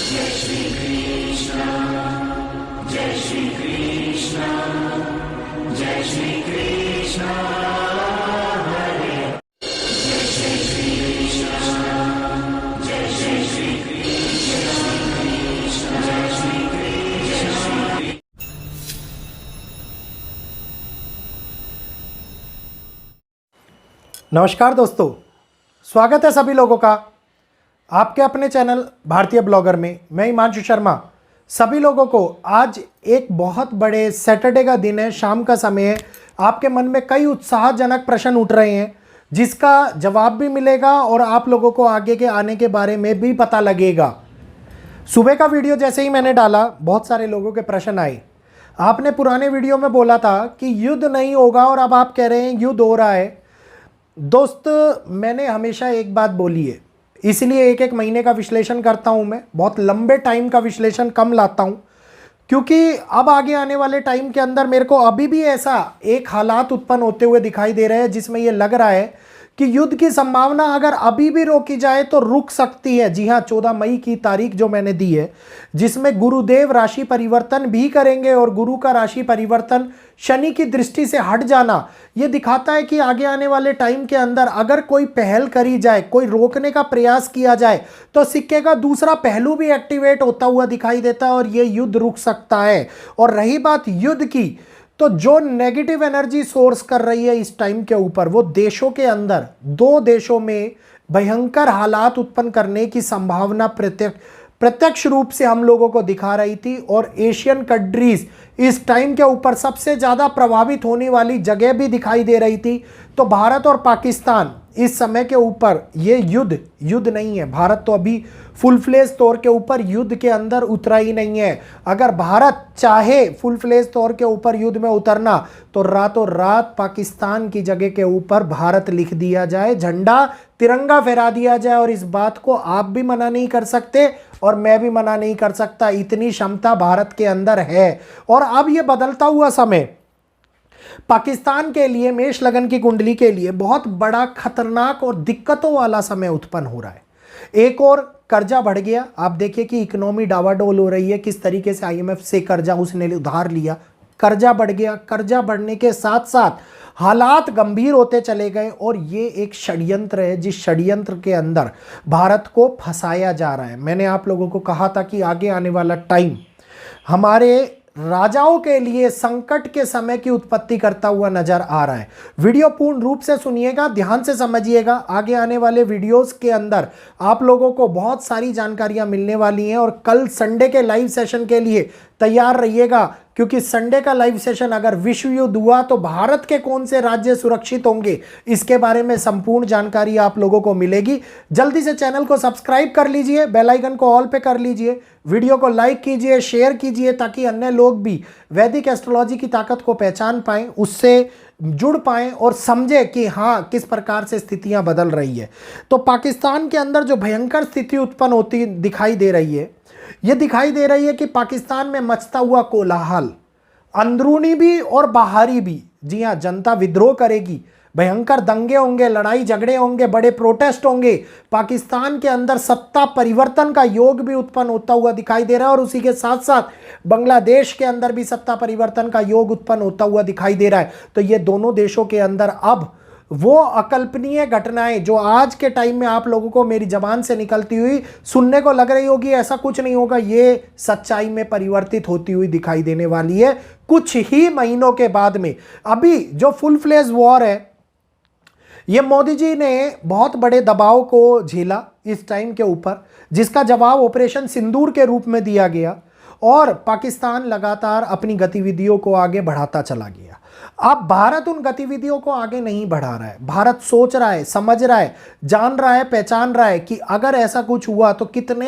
जय श्री कृष्ण, जय श्री कृष्ण, जय श्री कृष्ण हरे, जय श्री कृष्ण, जय श्री कृष्ण, जय श्री कृष्ण। नमस्कार दोस्तों, स्वागत है सभी लोगों का आपके अपने चैनल भारतीय ब्लॉगर में। मैं हिमांशु शर्मा सभी लोगों को आज एक बहुत बड़े सैटरडे का दिन है, शाम का समय है। आपके मन में कई उत्साहजनक प्रश्न उठ रहे हैं जिसका जवाब भी मिलेगा और आप लोगों को आगे के आने के बारे में भी पता लगेगा। सुबह का वीडियो जैसे ही मैंने डाला, बहुत सारे लोगों के प्रश्न आए। आपने पुराने वीडियो में बोला था कि युद्ध नहीं होगा और अब आप कह रहे हैं युद्ध हो रहा है। दोस्त, मैंने हमेशा एक बात बोली है, इसलिए एक एक महीने का विश्लेषण करता हूं। मैं बहुत लंबे टाइम का विश्लेषण कम लाता हूं, क्योंकि अब आगे आने वाले टाइम के अंदर मेरे को अभी भी ऐसा एक हालात उत्पन्न होते हुए दिखाई दे रहे हैं जिसमें यह लग रहा है कि युद्ध की संभावना अगर अभी भी रोकी जाए तो रुक सकती है। जी हाँ, 14 मई की तारीख जो मैंने दी है, जिसमें गुरुदेव राशि परिवर्तन भी करेंगे और गुरु का राशि परिवर्तन शनि की दृष्टि से हट जाना, यह दिखाता है कि आगे आने वाले टाइम के अंदर अगर कोई पहल करी जाए, कोई रोकने का प्रयास किया जाए, तो सिक्के का दूसरा पहलू भी एक्टिवेट होता हुआ दिखाई देता है और यह युद्ध रुक सकता है। और रही बात युद्ध की, तो जो नेगेटिव एनर्जी सोर्स कर रही है इस टाइम के ऊपर, वो देशों के अंदर, दो देशों में भयंकर हालात उत्पन्न करने की संभावना प्रत्यक्ष रूप से हम लोगों को दिखा रही थी। और एशियन कंट्रीज इस टाइम के ऊपर सबसे ज्यादा प्रभावित होने वाली जगह भी दिखाई दे रही थी। तो भारत और पाकिस्तान इस समय के ऊपर ये युद्ध नहीं है। भारत तो अभी फुल फ्लेज तौर के ऊपर युद्ध के अंदर उतरा ही नहीं है। अगर भारत चाहे फुल फ्लेज तौर के ऊपर युद्ध में उतरना, तो रातों रात पाकिस्तान की जगह के ऊपर भारत लिख दिया जाए, झंडा तिरंगा फहरा दिया जाए। और इस बात को आप भी मना नहीं कर सकते और मैं भी मना नहीं कर सकता। इतनी क्षमता भारत के अंदर है। और अब यह बदलता हुआ समय पाकिस्तान के लिए, मेष लगन की कुंडली के लिए बहुत बड़ा खतरनाक और दिक्कतों वाला समय उत्पन्न हो रहा है। एक और कर्जा बढ़ गया। आप देखिए कि इकोनॉमी डावाडोल हो रही है, किस तरीके से आईएमएफ से कर्जा उसने उधार लिया, कर्जा बढ़ गया। कर्जा बढ़ने के साथ साथ हालात गंभीर होते चले गए और ये एक षड्यंत्र है, जिस षड्यंत्र के अंदर भारत को फंसाया जा रहा है। मैंने आप लोगों को कहा था कि आगे आने वाला टाइम हमारे राजाओं के लिए संकट के समय की उत्पत्ति करता हुआ नजर आ रहा है। वीडियो पूर्ण रूप से सुनिएगा, ध्यान से समझिएगा। आगे आने वाले वीडियोस के अंदर आप लोगों को बहुत सारी जानकारियां मिलने वाली हैं। और कल संडे के लाइव सेशन के लिए तैयार रहिएगा, क्योंकि संडे का लाइव सेशन अगर विश्व युद्ध हुआ तो भारत के कौन से राज्य सुरक्षित होंगे, इसके बारे में संपूर्ण जानकारी आप लोगों को मिलेगी। जल्दी से चैनल को सब्सक्राइब कर लीजिए, बेल आइकन को ऑल पे कर लीजिए, वीडियो को लाइक कीजिए, शेयर कीजिए, ताकि अन्य लोग भी वैदिक एस्ट्रोलॉजी की ताकत को पहचान पाएं, उससे जुड़ पाएं और समझे कि हाँ, किस प्रकार से स्थितियां बदल रही है। तो पाकिस्तान के अंदर जो भयंकर स्थिति उत्पन्न होती दिखाई दे रही है, यह दिखाई दे रही है कि पाकिस्तान में मचता हुआ कोलाहल, अंदरूनी भी और बाहरी भी। जी हां, जनता विद्रोह करेगी, भयंकर दंगे होंगे, लड़ाई झगड़े होंगे, बड़े प्रोटेस्ट होंगे। पाकिस्तान के अंदर सत्ता परिवर्तन का योग भी उत्पन्न होता हुआ दिखाई दे रहा है और उसी के साथ साथ बांग्लादेश के अंदर भी सत्ता परिवर्तन का योग उत्पन्न होता हुआ दिखाई दे रहा है। तो ये दोनों देशों के अंदर अब वो अकल्पनीय घटनाएं जो आज के टाइम में आप लोगों को मेरी जबान से निकलती हुई सुनने को लग रही होगी, ऐसा कुछ नहीं होगा, ये सच्चाई में परिवर्तित होती हुई दिखाई देने वाली है कुछ ही महीनों के बाद में। अभी जो फुल फ्लेज वॉर है, ये मोदी जी ने बहुत बड़े दबाव को झेला इस टाइम के ऊपर, जिसका जवाब ऑपरेशन सिंदूर के रूप में दिया गया और पाकिस्तान लगातार अपनी गतिविधियों को आगे बढ़ाता चला गया। अब भारत उन गतिविधियों को आगे नहीं बढ़ा रहा है। भारत सोच रहा है, समझ रहा है, जान रहा है, पहचान रहा है कि अगर ऐसा कुछ हुआ तो कितने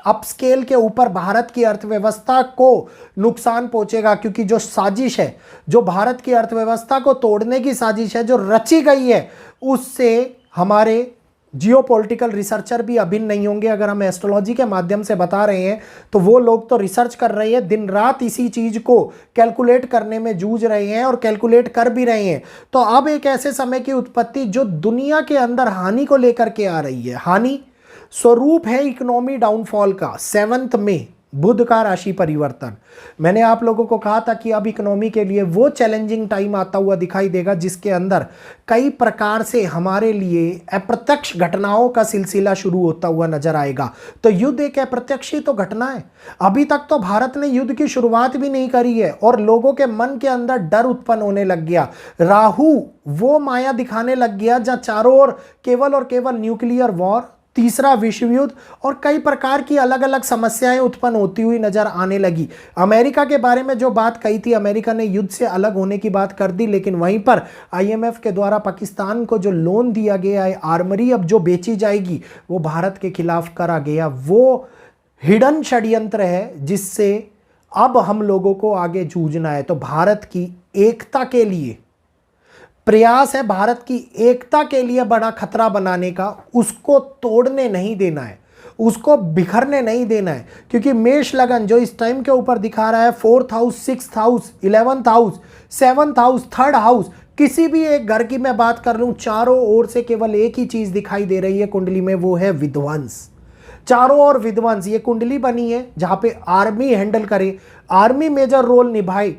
अपस्केल के ऊपर भारत की अर्थव्यवस्था को नुकसान पहुंचेगा। क्योंकि जो साजिश है, जो भारत की अर्थव्यवस्था को तोड़ने की साजिश है, जो रची गई है, उससे हमारे जियोपॉलिटिकल रिसर्चर भी अभिन्न नहीं होंगे। अगर हम एस्ट्रोलॉजी के माध्यम से बता रहे हैं तो वो लोग तो रिसर्च कर रहे हैं, दिन रात इसी चीज को कैलकुलेट करने में जूझ रहे हैं और कैलकुलेट कर भी रहे हैं। तो अब एक ऐसे समय की उत्पत्ति जो दुनिया के अंदर हानि को लेकर के आ रही है। हानि स्वरूप है इकोनॉमी डाउनफॉल का। 7 में बुध का राशि परिवर्तन। मैंने आप लोगों को कहा था कि अब इकोनॉमी के लिए वो चैलेंजिंग टाइम आता हुआ दिखाई देगा जिसके अंदर कई प्रकार से हमारे लिए अप्रत्यक्ष घटनाओं का सिलसिला शुरू होता हुआ नजर आएगा। तो युद्ध एक अप्रत्यक्ष ही तो घटना है। अभी तक तो भारत ने युद्ध की शुरुआत भी नहीं करी है और लोगों के मन के अंदर डर उत्पन्न होने लग गया। राहु वो माया दिखाने लग गया जहां चारों ओर केवल और केवल न्यूक्लियर वॉर, तीसरा विश्व युद्ध और कई प्रकार की अलग अलग समस्याएं उत्पन्न होती हुई नजर आने लगी। अमेरिका के बारे में जो बात कही थी, अमेरिका ने युद्ध से अलग होने की बात कर दी, लेकिन वहीं पर आईएमएफ के द्वारा पाकिस्तान को जो लोन दिया गया है, आर्मरी अब जो बेची जाएगी वो भारत के खिलाफ करा गया। वो हिडन षड्यंत्र है जिससे अब हम लोगों को आगे जूझना है। तो भारत की एकता के लिए प्रयास है, भारत की एकता के लिए बड़ा खतरा बनाने का। उसको तोड़ने नहीं देना है, उसको बिखरने नहीं देना है, क्योंकि मेष लगन जो इस टाइम के ऊपर दिखा रहा है 4th house, 6th house, 11th house, 7th house, 3rd house, किसी भी एक घर की मैं बात कर लूं, चारों ओर से केवल एक ही चीज दिखाई दे रही है कुंडली में, वो है विध्वंस। चारों ओर विध्वंस। ये कुंडली बनी है जहां पे आर्मी हैंडल करे, आर्मी मेजर रोल निभाए,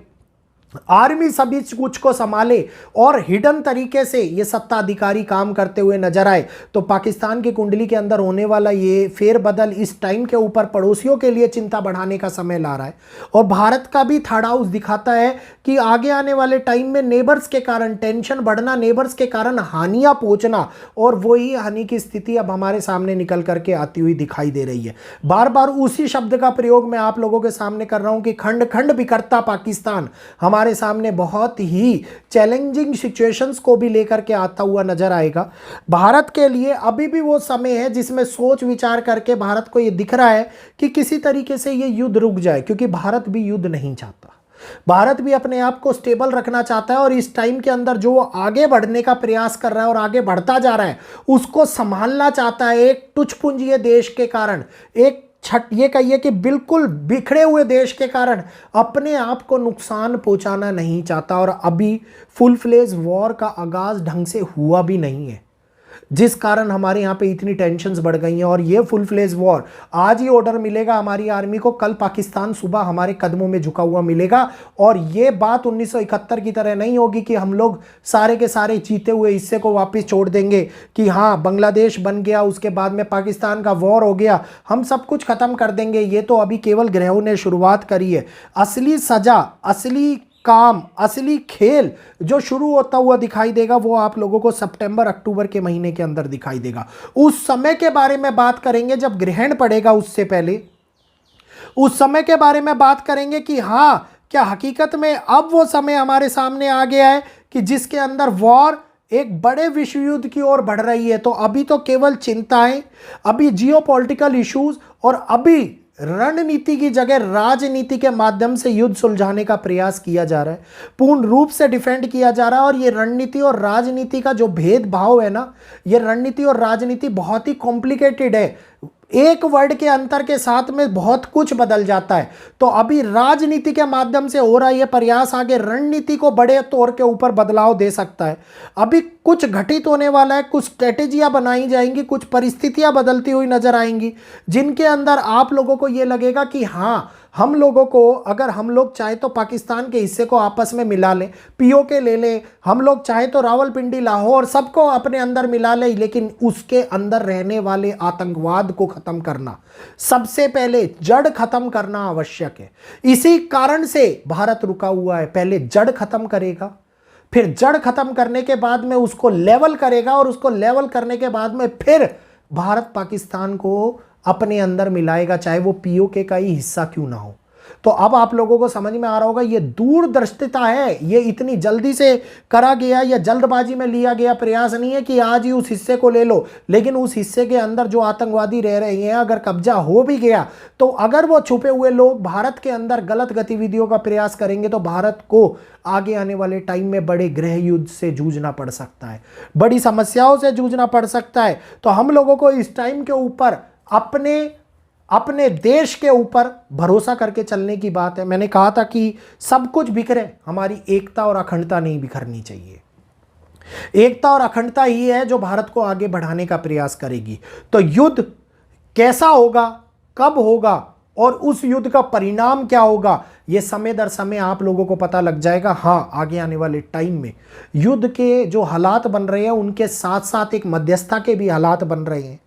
आर्मी सभी कुछ को संभाले और हिडन तरीके से ये सत्ताधिकारी काम करते हुए नजर आए। तो पाकिस्तान की कुंडली के अंदर होने वाला ये फेरबदल इस टाइम के ऊपर पड़ोसियों के लिए चिंता बढ़ाने का समय ला रहा है। और भारत का भी 3rd हाउस दिखाता है कि आगे आने वाले टाइम में नेबर्स के कारण टेंशन बढ़ना, नेबर्स के कारण हानियां पहुंचना, और वही हानि की स्थिति अब हमारे सामने निकल करके आती हुई दिखाई दे रही है। बार बार उसी शब्द का प्रयोग मैं आप लोगों के सामने कर रहा हूं कि खंड खंड बिखरता पाकिस्तान हमारे सामने बहुत ही चैलेंजिंग सिचुएशंस को भी लेकर के आता हुआ नजर आएगा। भारत के लिए अभी भी वो समय है जिसमें सोच विचार करके भारत को ये दिख रहा है कि किसी तरीके से ये युद्ध रुक जाए, क्योंकि भारत भी युद्ध नहीं चाहता। भारत भी अपने आप को स्टेबल रखना चाहता है और इस टाइम के अंदर जो आगे बढ़ने का प्रयास कर रहा है और आगे बढ़ता जा रहा है उसको संभालना चाहता है। एक टुचपुंजिए देश के कारण, एक ये कहिए कि बिल्कुल बिखरे हुए देश के कारण अपने आप को नुकसान पहुंचाना नहीं चाहता। और अभी फुल फ्लेज वॉर का आगाज ढंग से हुआ भी नहीं है, जिस कारण हमारे यहाँ पे इतनी टेंशन्स बढ़ गई हैं। और ये फुल फ्लेज वॉर आज ही ऑर्डर मिलेगा हमारी आर्मी को, कल पाकिस्तान सुबह हमारे कदमों में झुका हुआ मिलेगा। और ये बात 1971 की तरह नहीं होगी कि हम लोग सारे के सारे जीते हुए हिस्से को वापस छोड़ देंगे कि हाँ बांग्लादेश बन गया, उसके बाद में पाकिस्तान का वॉर हो गया, हम सब कुछ खत्म कर देंगे। ये तो अभी केवल ग्रहों ने शुरुआत करी है। असली सजा, असली काम, असली खेल जो शुरू होता हुआ दिखाई देगा वो आप लोगों को सितंबर अक्टूबर के महीने के अंदर दिखाई देगा। उस समय के बारे में बात करेंगे जब ग्रहण पड़ेगा, उससे पहले उस समय के बारे में बात करेंगे कि हाँ क्या हकीकत में अब वो समय हमारे सामने आ गया है कि जिसके अंदर वॉर एक बड़े विश्व युद्ध की ओर बढ़ रही है। तो अभी तो केवल चिंताएं, अभी जियोपॉलिटिकल इश्यूज और अभी रणनीति की जगह राजनीति के माध्यम से युद्ध सुलझाने का प्रयास किया जा रहा है, पूर्ण रूप से डिफेंड किया जा रहा है। और ये रणनीति और राजनीति का जो भेदभाव है ना, ये रणनीति और राजनीति बहुत ही कॉम्प्लिकेटेड है। एक वर्ड के अंतर के साथ में बहुत कुछ बदल जाता है। तो अभी राजनीति के माध्यम से हो रहा है ये प्रयास आगे रणनीति को बड़े तौर के ऊपर बदलाव दे सकता है। अभी कुछ घटित होने वाला है, कुछ स्ट्रेटेजियां बनाई जाएंगी, कुछ परिस्थितियां बदलती हुई नजर आएंगी जिनके अंदर आप लोगों को ये लगेगा कि हाँ हम लोगों को, अगर हम लोग चाहे तो पाकिस्तान के हिस्से को आपस में मिला लें, पीओके ले लें, हम लोग चाहे तो रावलपिंडी, लाहौर सबको अपने अंदर मिला लें, लेकिन उसके अंदर रहने वाले आतंकवाद को खत्म करना, सबसे पहले जड़ खत्म करना आवश्यक है। इसी कारण से भारत रुका हुआ है। पहले जड़ खत्म करेगा, फिर जड़ खत्म करने के बाद में उसको लेवल करेगा, और उसको लेवल करने के बाद में फिर भारत पाकिस्तान को अपने अंदर मिलाएगा, चाहे वो पीओके का ही हिस्सा क्यों ना हो। तो अब आप लोगों को समझ में आ रहा होगा ये दूरदर्शिता है, ये इतनी जल्दी से करा गया या जल्दबाजी में लिया गया प्रयास नहीं है कि आज ही उस हिस्से को ले लो। लेकिन उस हिस्से के अंदर जो आतंकवादी रह रहे हैं, अगर कब्जा हो भी गया तो अगर वो छुपे हुए लोग भारत के अंदर गलत गतिविधियों का प्रयास करेंगे तो भारत को आगे आने वाले टाइम में बड़े गृह युद्ध से जूझना पड़ सकता है, बड़ी समस्याओं से जूझना पड़ सकता है। तो हम लोगों को इस टाइम के ऊपर अपने देश के ऊपर भरोसा करके चलने की बात है। मैंने कहा था कि सब कुछ बिखरे, हमारी एकता और अखंडता नहीं बिखरनी चाहिए। एकता और अखंडता ही है जो भारत को आगे बढ़ाने का प्रयास करेगी। तो युद्ध कैसा होगा, कब होगा और उस युद्ध का परिणाम क्या होगा, ये समय दर समय आप लोगों को पता लग जाएगा। हाँ, आगे आने वाले टाइम में युद्ध के जो हालात बन रहे हैं उनके साथ साथ एक मध्यस्थता के भी हालात बन रहे हैं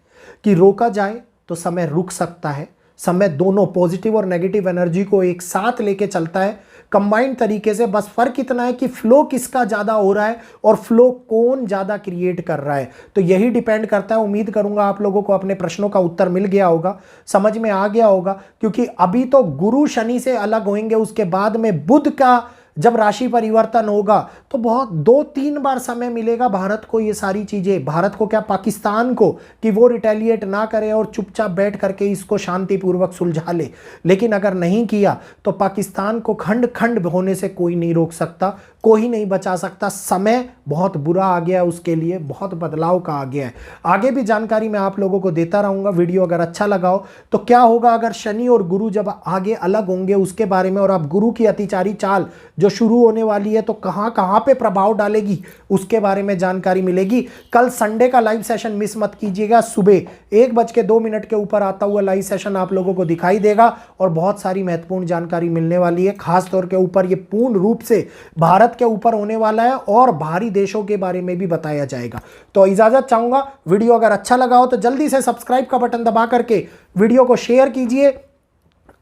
कि रोका जाए तो समय रुक सकता है। समय दोनों पॉजिटिव और नेगेटिव एनर्जी को एक साथ लेके चलता है कंबाइंड तरीके से। बस फर्क इतना है कि फ्लो किसका ज़्यादा हो रहा है और फ्लो कौन ज़्यादा क्रिएट कर रहा है, तो यही डिपेंड करता है। उम्मीद करूंगा आप लोगों को अपने प्रश्नों का उत्तर मिल गया होगा, समझ में आ गया होगा, क्योंकि अभी तो गुरु शनि से अलग होंगे, उसके बाद में बुध का जब राशि परिवर्तन होगा तो बहुत 2-3 बार समय मिलेगा भारत को ये सारी चीज़ें, भारत को क्या पाकिस्तान को, कि वो रिटेलिएट ना करे और चुपचाप बैठ करके इसको शांतिपूर्वक सुलझा ले। लेकिन अगर नहीं किया तो पाकिस्तान को खंड खंड होने से कोई नहीं रोक सकता, कोई नहीं बचा सकता। समय बहुत बुरा आ गया है, उसके लिए बहुत बदलाव का आ गया है। आगे भी जानकारी मैं आप लोगों को देता रहूँगा। वीडियो अगर अच्छा लगा हो तो क्या होगा अगर शनि और गुरु जब आगे अलग होंगे उसके बारे में, और आप गुरु की अतिचारी चाल जो शुरू होने वाली है तो कहाँ कहाँ पे प्रभाव डालेगी उसके बारे में जानकारी मिलेगी। कल संडे का लाइव सेशन मिस मत कीजिएगा। सुबह 1:02 के ऊपर आता हुआ लाइव सेशन आप लोगों को दिखाई देगा और बहुत सारी महत्वपूर्ण जानकारी मिलने वाली है। खास तौर के ऊपर ये पूर्ण रूप से भारत के ऊपर होने वाला है और बाहरी देशों के बारे में भी बताया जाएगा। तो इजाजत चाहूंगा। वीडियो अगर अच्छा लगा हो तो जल्दी से सब्सक्राइब का बटन दबा करके वीडियो को शेयर कीजिए,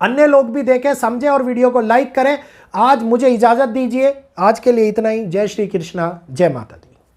अन्य लोग भी देखें, समझें और वीडियो को लाइक करें। आज मुझे इजाजत दीजिए, आज के लिए इतना ही। जय श्री कृष्णा, जय माता दी।